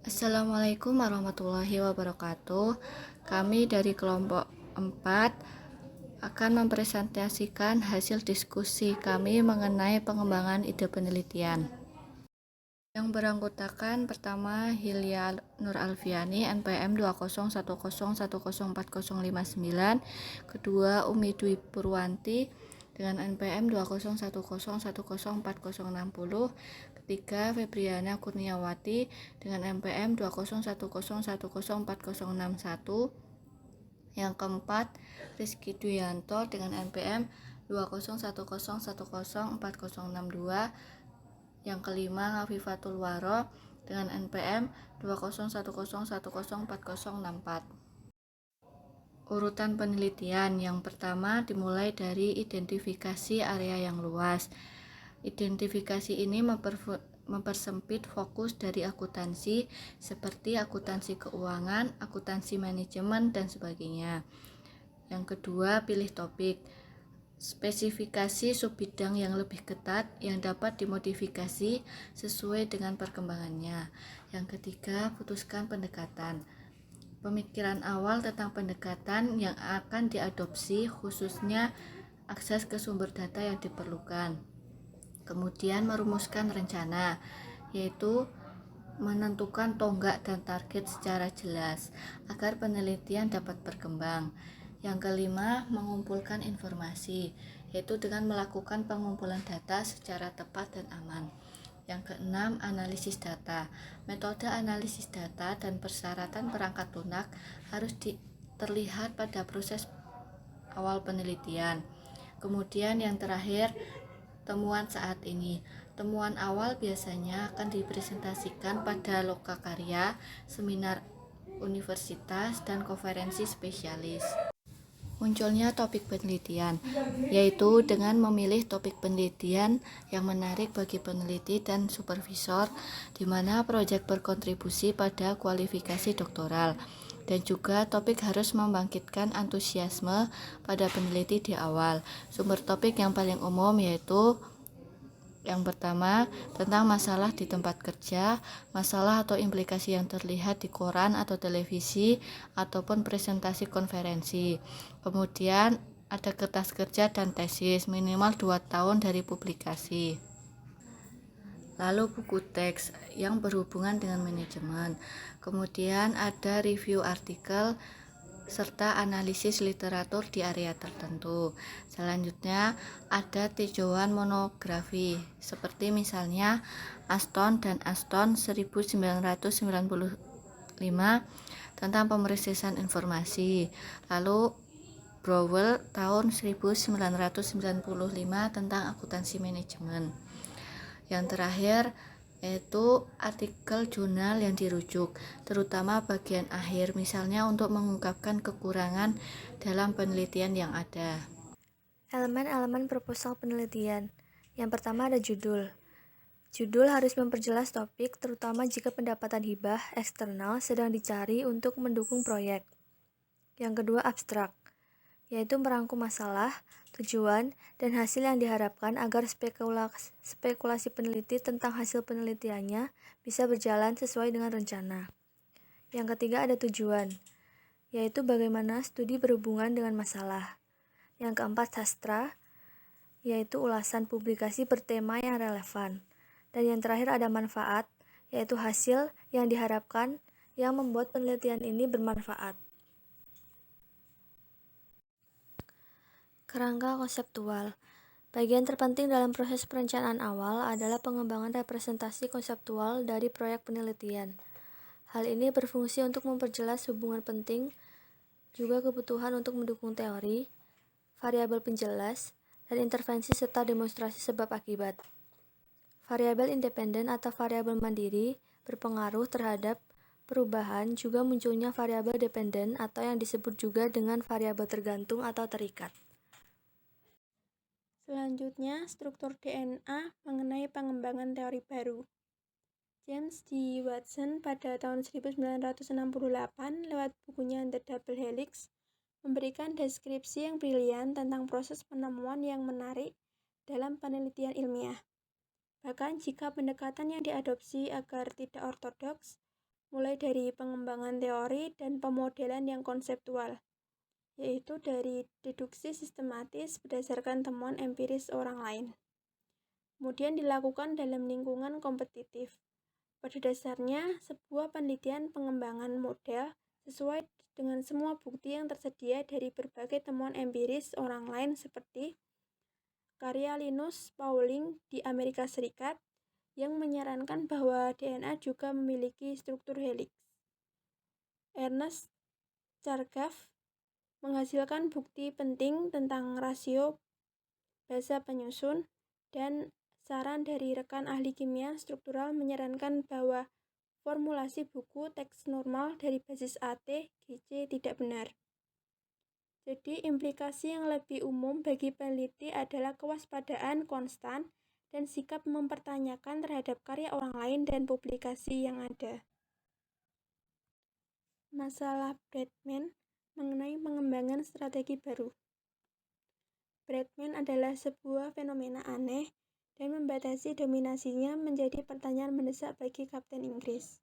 Assalamualaikum warahmatullahi wabarakatuh. Kami dari kelompok 4 akan mempresentasikan hasil diskusi kami mengenai pengembangan ide penelitian. Yang beranggotakan pertama Hilya Nur Alfiani NPM 20101040059, kedua Umi Dwi Purwanti dengan NPM 20101040060, ketiga Febriana Kurniawati dengan NPM 20101040061, yang keempat Rizky Duyanto dengan NPM 20101040062, yang kelima Ngafifatul Waro dengan NPM 20101040064. Urutan penelitian yang pertama dimulai dari identifikasi area yang luas. Identifikasi ini mempersempit fokus dari akuntansi seperti akuntansi keuangan, akuntansi manajemen, dan sebagainya. Yang kedua, pilih topik. Spesifikasi subbidang yang lebih ketat yang dapat dimodifikasi sesuai dengan perkembangannya. Yang ketiga, putuskan pendekatan. Pemikiran awal tentang pendekatan yang akan diadopsi, khususnya akses ke sumber data yang diperlukan. Kemudian merumuskan rencana, yaitu menentukan tonggak dan target secara jelas agar penelitian dapat berkembang. Yang kelima, mengumpulkan informasi, yaitu dengan melakukan pengumpulan data secara tepat dan aman. Yang keenam, analisis data. Metode analisis data dan persyaratan perangkat lunak harus terlihat pada proses awal penelitian. Kemudian yang terakhir, temuan saat ini. Temuan awal biasanya akan dipresentasikan pada lokakarya, seminar universitas, dan konferensi spesialis. Munculnya topik penelitian, yaitu dengan memilih topik penelitian yang menarik bagi peneliti dan supervisor, di mana proyek berkontribusi pada kualifikasi doktoral, dan juga topik harus membangkitkan antusiasme pada peneliti di awal. Sumber topik yang paling umum yaitu yang pertama, tentang masalah di tempat kerja, masalah atau implikasi yang terlihat di koran atau televisi, ataupun presentasi konferensi. Kemudian ada kertas kerja dan tesis, minimal 2 tahun dari publikasi. Lalu buku teks yang berhubungan dengan manajemen. Kemudian ada review artikel serta analisis literatur di area tertentu. Selanjutnya ada tinjauan monografi seperti misalnya Aston dan Aston 1995 tentang pemrosesan informasi. Lalu Browell tahun 1995 tentang akuntansi manajemen. Yang terakhir yaitu artikel jurnal yang dirujuk, terutama bagian akhir, misalnya untuk mengungkapkan kekurangan dalam penelitian yang ada. Elemen-elemen proposal penelitian. Yang pertama ada judul. Judul harus memperjelas topik, terutama jika pendapatan hibah eksternal sedang dicari untuk mendukung proyek. Yang kedua abstrak, yaitu merangkum masalah, tujuan, dan hasil yang diharapkan agar spekulasi peneliti tentang hasil penelitiannya bisa berjalan sesuai dengan rencana. Yang ketiga ada tujuan, yaitu bagaimana studi berhubungan dengan masalah. Yang keempat sastra, yaitu ulasan publikasi bertema yang relevan. Dan yang terakhir ada manfaat, yaitu hasil yang diharapkan yang membuat penelitian ini bermanfaat. Kerangka konseptual. Bagian terpenting dalam proses perencanaan awal adalah pengembangan representasi konseptual dari proyek penelitian. Hal ini berfungsi untuk memperjelas hubungan penting, juga kebutuhan untuk mendukung teori, variabel penjelas, dan intervensi serta demonstrasi sebab akibat. Variabel independen atau variabel mandiri berpengaruh terhadap perubahan, juga munculnya variabel dependen atau yang disebut juga dengan variabel tergantung atau terikat. Selanjutnya, struktur DNA mengenai pengembangan teori baru. James D. Watson pada tahun 1968 lewat bukunya The Double Helix memberikan deskripsi yang brilian tentang proses penemuan yang menarik dalam penelitian ilmiah. Bahkan jika pendekatan yang diadopsi agar tidak ortodoks, mulai dari pengembangan teori dan pemodelan yang konseptual, yaitu dari deduksi sistematis berdasarkan temuan empiris orang lain. Kemudian dilakukan dalam lingkungan kompetitif. Pada dasarnya, sebuah penelitian pengembangan model sesuai dengan semua bukti yang tersedia dari berbagai temuan empiris orang lain seperti karya Linus Pauling di Amerika Serikat yang menyarankan bahwa DNA juga memiliki struktur helix. Ernest Chargaff menghasilkan bukti penting tentang rasio basa penyusun, dan saran dari rekan ahli kimia struktural menyarankan bahwa formulasi buku teks normal dari basis AT, GC tidak benar. Jadi, implikasi yang lebih umum bagi peneliti adalah kewaspadaan konstan dan sikap mempertanyakan terhadap karya orang lain dan publikasi yang ada. Masalah Bradman mengenai pengembangan strategi baru. Bradman adalah sebuah fenomena aneh dan membatasi dominasinya menjadi pertanyaan mendesak bagi Kapten Inggris.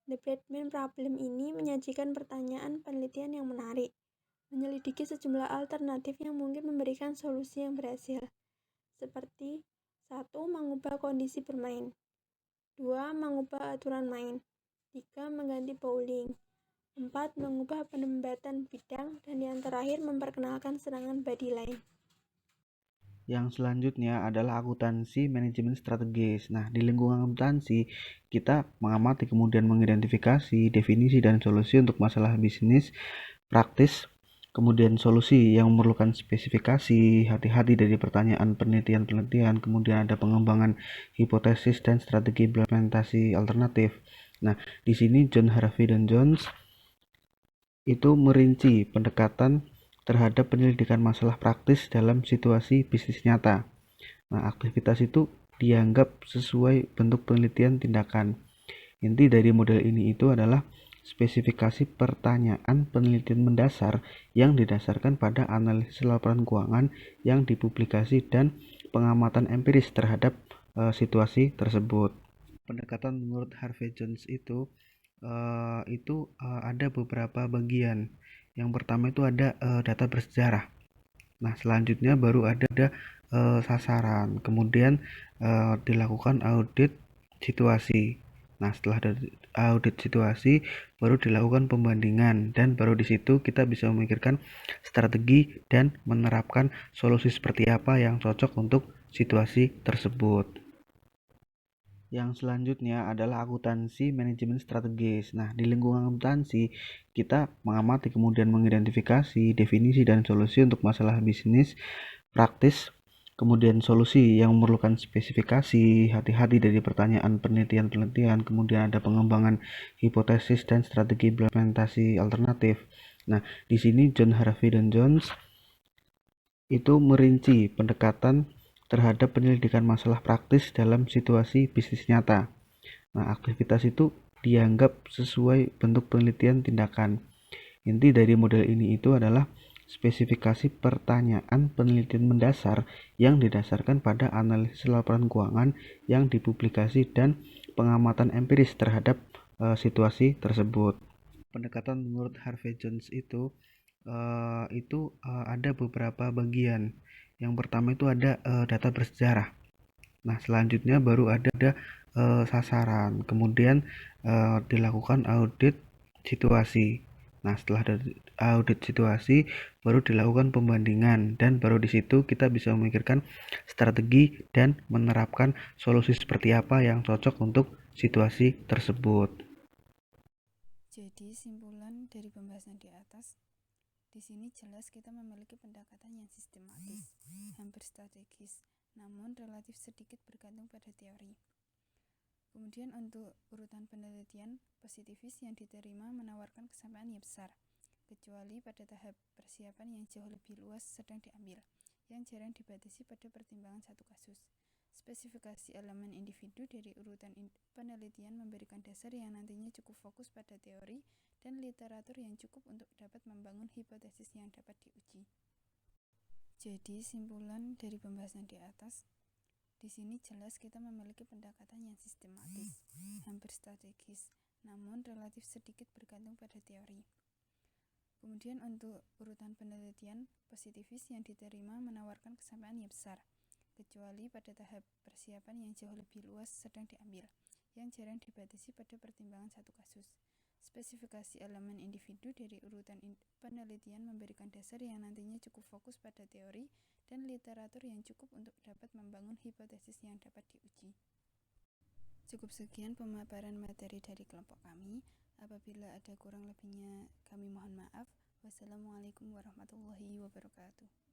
The Bradman Problem ini menyajikan pertanyaan penelitian yang menarik, menyelidiki sejumlah alternatif yang mungkin memberikan solusi yang berhasil, seperti 1. Mengubah kondisi bermain, 2. Mengubah aturan main, 3. Mengganti bowling, 4. Mengubah penempatan bidang, dan yang terakhir memperkenalkan serangan body line. Yang selanjutnya adalah akuntansi manajemen strategis. Nah, di lingkungan akuntansi, kita mengamati kemudian mengidentifikasi, definisi, dan solusi untuk masalah bisnis, praktis, kemudian solusi yang memerlukan spesifikasi, hati-hati dari pertanyaan penelitian-penelitian, kemudian ada pengembangan hipotesis dan strategi implementasi alternatif. Nah, di sini John Harvey dan Jones itu merinci pendekatan terhadap penyelidikan masalah praktis dalam situasi bisnis nyata. Nah, aktivitas itu dianggap sesuai bentuk penelitian tindakan. Inti dari model ini itu adalah spesifikasi pertanyaan penelitian mendasar yang didasarkan pada analisis laporan keuangan yang dipublikasi dan pengamatan empiris terhadap situasi tersebut. Pendekatan menurut Harvey Jones itu ada beberapa bagian. Yang pertama itu ada data bersejarah. Nah, selanjutnya baru ada sasaran. Kemudian dilakukan audit situasi. Nah, setelah audit situasi baru dilakukan pembandingan, dan baru di situ kita bisa memikirkan strategi dan menerapkan solusi seperti apa yang cocok untuk situasi tersebut. Yang selanjutnya adalah akuntansi manajemen strategis. Nah, di lingkungan akuntansi, kita mengamati kemudian mengidentifikasi, definisi, dan solusi untuk masalah bisnis, praktis, kemudian solusi yang memerlukan spesifikasi, hati-hati dari pertanyaan penelitian-penelitian, kemudian ada pengembangan hipotesis dan strategi implementasi alternatif. Nah, di sini John Harvey dan Jones itu merinci pendekatan terhadap penyelidikan masalah praktis dalam situasi bisnis nyata. Nah, aktivitas itu dianggap sesuai bentuk penelitian tindakan. Inti dari model ini itu adalah spesifikasi pertanyaan penelitian mendasar yang didasarkan pada analisis laporan keuangan yang dipublikasi dan pengamatan empiris terhadap situasi tersebut. Pendekatan menurut Harvey Jones itu ada beberapa bagian. Yang pertama itu ada data bersejarah. Nah, selanjutnya baru ada sasaran. Kemudian dilakukan audit situasi. Nah, setelah audit situasi baru dilakukan pembandingan, dan baru di situ kita bisa memikirkan strategi dan menerapkan solusi seperti apa yang cocok untuk situasi tersebut. Jadi, simpulan dari pembahasan di atas, di sini jelas kita memiliki pendekatan yang sistematis, hampir strategis, namun relatif sedikit bergantung pada teori. Kemudian untuk urutan penelitian, positifis yang diterima menawarkan kesamaan yang besar, kecuali pada tahap persiapan yang jauh lebih luas sedang diambil, yang jarang dibatasi pada pertimbangan satu kasus. Spesifikasi elemen individu dari urutan penelitian memberikan dasar yang nantinya cukup fokus pada teori dan literatur yang cukup untuk dapat membangun hipotesis yang dapat diuji. Jadi, simpulan dari pembahasan di atas, di sini jelas kita memiliki pendekatan yang sistematis, hampir strategis, namun relatif sedikit bergantung pada teori. Kemudian untuk urutan penelitian, positivis yang diterima menawarkan kesamaan yang besar, kecuali pada tahap persiapan yang jauh lebih luas sedang diambil, yang jarang dibatasi pada pertimbangan satu kasus. Spesifikasi elemen individu dari urutan penelitian memberikan dasar yang nantinya cukup fokus pada teori dan literatur yang cukup untuk dapat membangun hipotesis yang dapat diuji. Cukup sekian pemaparan materi dari kelompok kami. Apabila ada kurang lebihnya, kami mohon maaf. Wassalamualaikum warahmatullahi wabarakatuh.